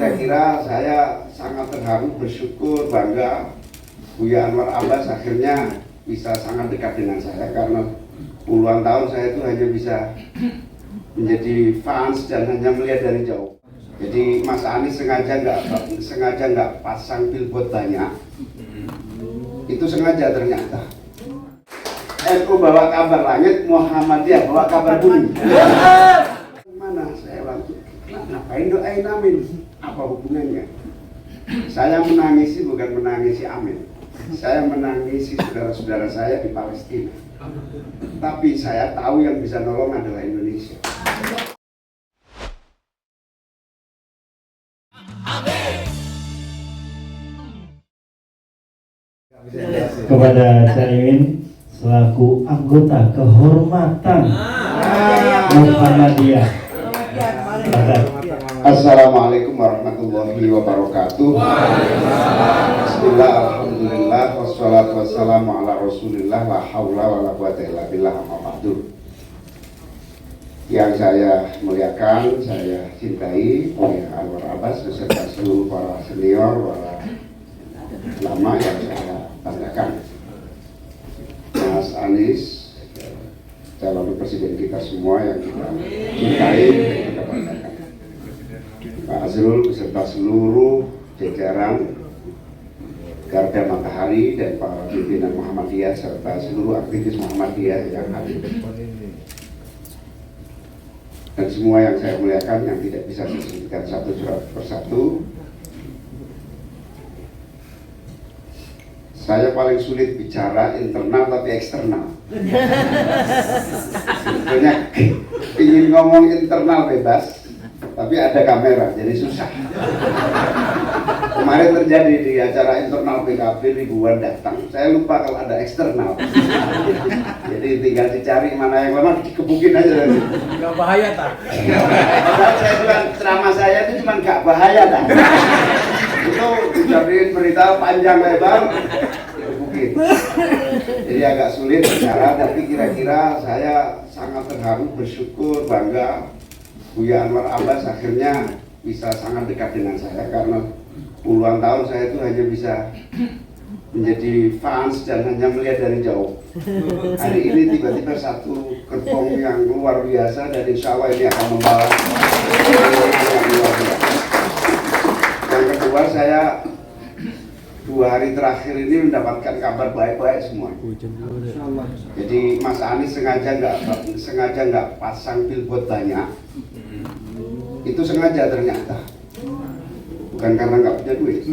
kira-kira saya sangat terharu, bersyukur, bangga Buya Anwar Abbas akhirnya bisa sangat dekat dengan saya, karena puluhan tahun saya itu hanya bisa menjadi fans dan hanya melihat dari jauh. Jadi Mas Anies sengaja nggak pasang billboard banyak, itu sengaja ternyata. NU bawa kabar langit, Muhammadiyah bawa kabar bumi. Mana saya langsung, ngapain doain amin? Apa hubungannya? Saya menangisi bukan menangisi amin. Saya menangisi saudara-saudara saya di Palestina. Tapi saya tahu yang bisa nolong adalah Indonesia. Kepada Caimin selaku anggota kehormatan Muhammadiyah. Assalamualaikum warahmatullahi wabarakatuh. Bismillah, alhamdulillah, wassalatu wassalamu ala rasulillah, la hawla wa la quwata illa billah, amma ba'du. Yang saya muliakan, saya cintai Buya Anwar Abbas beserta seluruh para senior, para ulama yang saya banggakan. Mas Anies, calon presiden kita semua yang kita cintai dan kita banggakan. Pak Azrul beserta seluruh jajaran Garda Matahari dan para pimpinan Muhammadiyah serta seluruh aktivis Muhammadiyah yang hadir. Dan semua yang saya muliakan yang tidak bisa saya sebutkan satu persatu. Saya paling sulit bicara internal tapi eksternal. Sebetulnya ingin ngomong internal bebas, tapi ada kamera, jadi susah. Kemarin terjadi di acara internal PKB, ribuan datang. Saya lupa kalau ada eksternal. Jadi tinggal dicari mana yang lemah, dikebukin aja. Gak bahaya tak? Saya bilang ceramah saya itu cuma gak bahaya tak? Itu dijadiin berita panjang lebar, dikebukin. Jadi agak sulit bicara, tapi kira-kira saya sangat terharu, bersyukur, bangga Buya Anwar Abbas akhirnya bisa sangat dekat dengan saya, karena puluhan tahun saya itu hanya bisa menjadi fans dan hanya melihat dari jauh. Hari ini tiba-tiba satu gerbong yang luar biasa dan insya Allah ini akan membawa yang luar biasa. Yang kedua, saya 2 hari terakhir ini mendapatkan kabar baik-baik semua. Jadi Mas Anies sengaja nggak pasang billboard banyak. Itu sengaja ternyata, bukan karena nggak punya duit.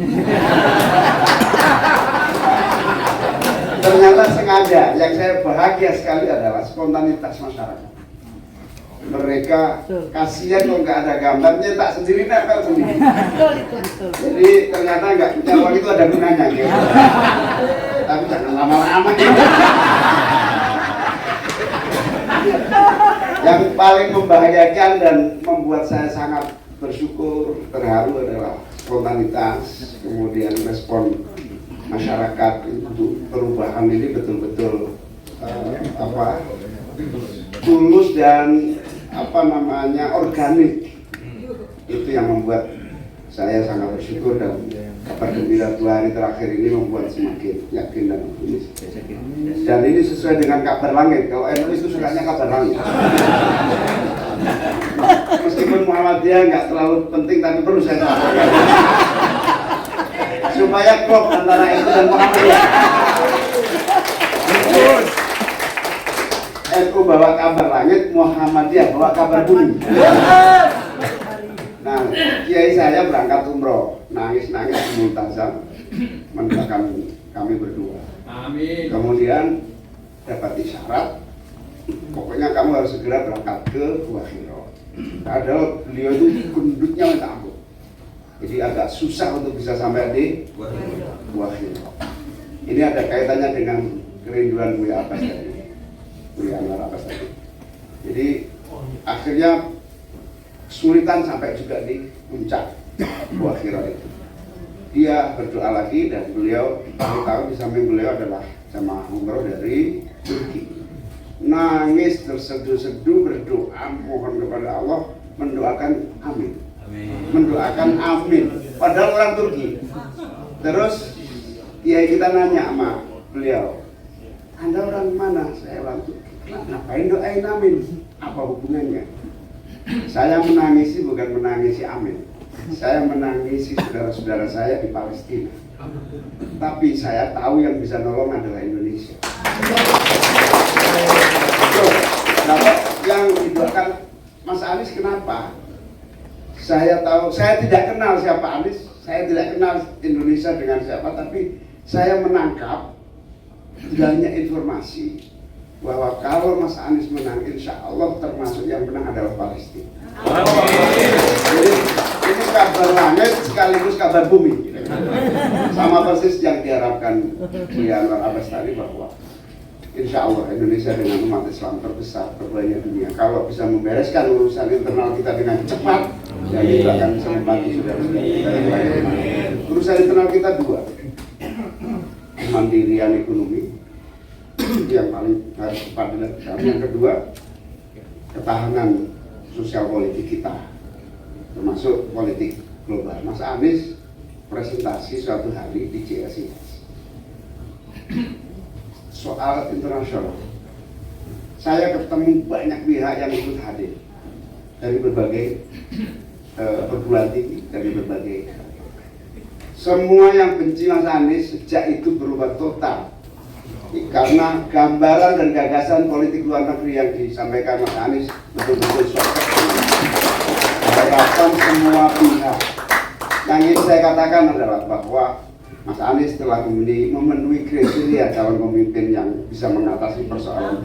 Ternyata sengaja. Yang saya bahagia sekali adalah spontanitas masyarakat. Mereka kasihan kalau nggak ada gambarnya, tak sendiri nempel sendiri. Jadi ternyata nggak punya uang itu ada gunanya gitu. Tapi jangan lama-lama. Yang paling membahagiakan dan membuat saya sangat bersyukur, terharu adalah spontanitas, kemudian respon masyarakat untuk perubahan ini betul-betul tulus dan organik. Itu yang membuat saya sangat bersyukur, dan kabar gembira 2 hari terakhir ini membuat semakin yakin dan optimis. Dan ini sesuai dengan kabar langit. Kalau NU itu sukanya kabar langit. Meskipun Muhammadiyah nggak terlalu penting, tapi perlu saya sampaikan supaya klop antara NU dan Muhammadiyah. NU bawa kabar langit, Muhammadiyah bawa kabar bumi. Nah, kiai saya berangkat umroh, nangis-nangis multazam, mendoakan kami berdua. Amin. Kemudian dapat isyarat, pokoknya kamu harus segera berangkat ke Gua Hiro. Padahal beliau itu gendutnya minta ampun. Jadi agak susah untuk bisa sampai di Gua Hiro. Ini ada kaitannya dengan kerinduan Buya Abbas tadi, Buya Anwar Abbas tadi. Jadi akhirnya kesulitan sampai juga di puncak Gua Hiro itu. Dia berdoa lagi, dan beliau tahu di samping beliau adalah jamaah umroh dari Turki. Nangis terseduh-seduh berdoa mohon kepada Allah, mendoakan amin. Mendoakan amin. Padahal orang Turki. Terus kiai kita nanya sama beliau, Anda orang mana? Saya orang Turki. Ngapain doain amin? Apa hubungannya? Saya menangisi bukan menangisi amin. Saya menangisi saudara-saudara saya di Palestina. Tapi saya tahu yang bisa nolong adalah Indonesia. Nah, yang didoakan Mas Anies kenapa? Saya tahu, saya tidak kenal siapa Anies, saya tidak kenal Indonesia dengan siapa, tapi saya menangkap banyak informasi bahwa kalau Mas Anies menang, insya Allah termasuk yang menang adalah Palestina. Jadi ini kabar langit sekaligus kabar bumi. Sama persis yang diharapkan Buya Anwar Abbas tadi bahwa insya Allah Indonesia dengan umat Islam terbesar terbanyak dunia, kalau bisa membereskan urusan internal kita dengan cepat, ya itu akan bisa membantu saudara-saudara kita yang lain. Urusan internal kita dua, kemandirian ekonomi yang paling harus cepat dilakukan. Yang kedua, ketahanan sosial politik kita, termasuk politik global. Mas Anies presentasi suatu hari di CSIS soal internasional. Saya ketemu banyak pihak yang ikut hadir dari berbagai perguruan tinggi, dari berbagai. Semua yang benci Mas Anies sejak itu berubah total karena gambaran dan gagasan politik luar negeri yang disampaikan Mas Anies betul-betul sukses. Harapan semua pihak. Yang ingin saya katakan adalah bahwa Mas Anies telah memenuhi kriteria calon pemimpin yang bisa mengatasi persoalan.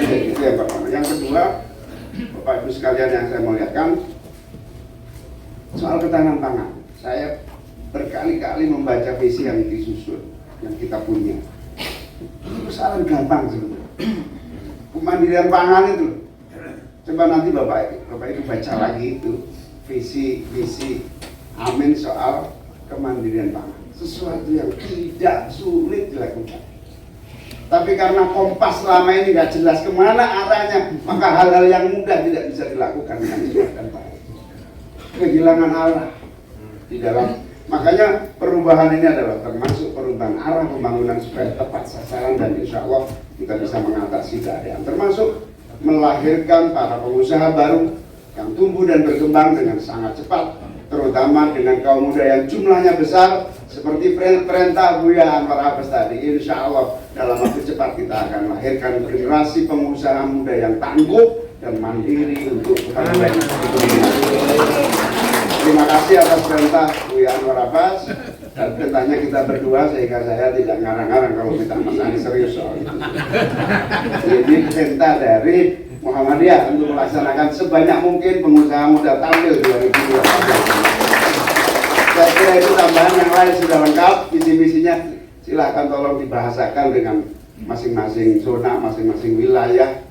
Itu yang pertama. Yang kedua, Bapak Ibu sekalian yang saya muliakan, soal ketahanan pangan. Saya berkali-kali membaca visi yang disusun, yang kita punya. Itu persoalan gampang sebenarnya. Kemandirian pangan itu. Coba nanti Bapak itu baca lagi itu visi amin soal kemandirian pangan. Sesuatu yang tidak sulit dilakukan. Tapi karena kompas selama ini nggak jelas kemana arahnya, maka hal-hal yang mudah tidak bisa dilakukan dengan cepat dan baik. Kehilangan arah di dalam, makanya perubahan ini adalah termasuk perubahan arah pembangunan supaya tepat sasaran dan insya Allah kita bisa mengatasi keadaan, termasuk melahirkan para pengusaha baru yang tumbuh dan berkembang dengan sangat cepat, terutama dengan kaum muda yang jumlahnya besar seperti perintah Buya Anwar Abbas tadi. Insya Allah dalam waktu cepat kita akan melahirkan generasi pengusaha muda yang tangguh dan mandiri untuk kemajuan ekonomi. Terima kasih atas perintah Buya Anwar Abbas dan perintahnya kita berdua sehingga saya tidak ngarang-ngarang kalau kita Mas Anies serius soal itu. Jadi perintah dari Muhammadiyah untuk melaksanakan sebanyak mungkin pengusaha muda tampil 2024. Saya kira itu tambahan, yang lain sudah lengkap, visi-misinya silahkan tolong dibahasakan dengan masing-masing zona, masing-masing wilayah,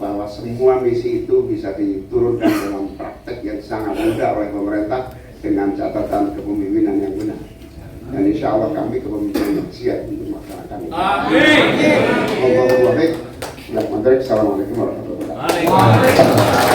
bahwa semua misi itu bisa diturunkan dalam praktek yang sangat mudah oleh pemerintah dengan catatan kepemimpinan yang benar. Dan insya Allah kami kepemimpinan yang siap untuk melaksanakan itu. Amin. Assalamualaikum warahmatullahi wabarakatuh.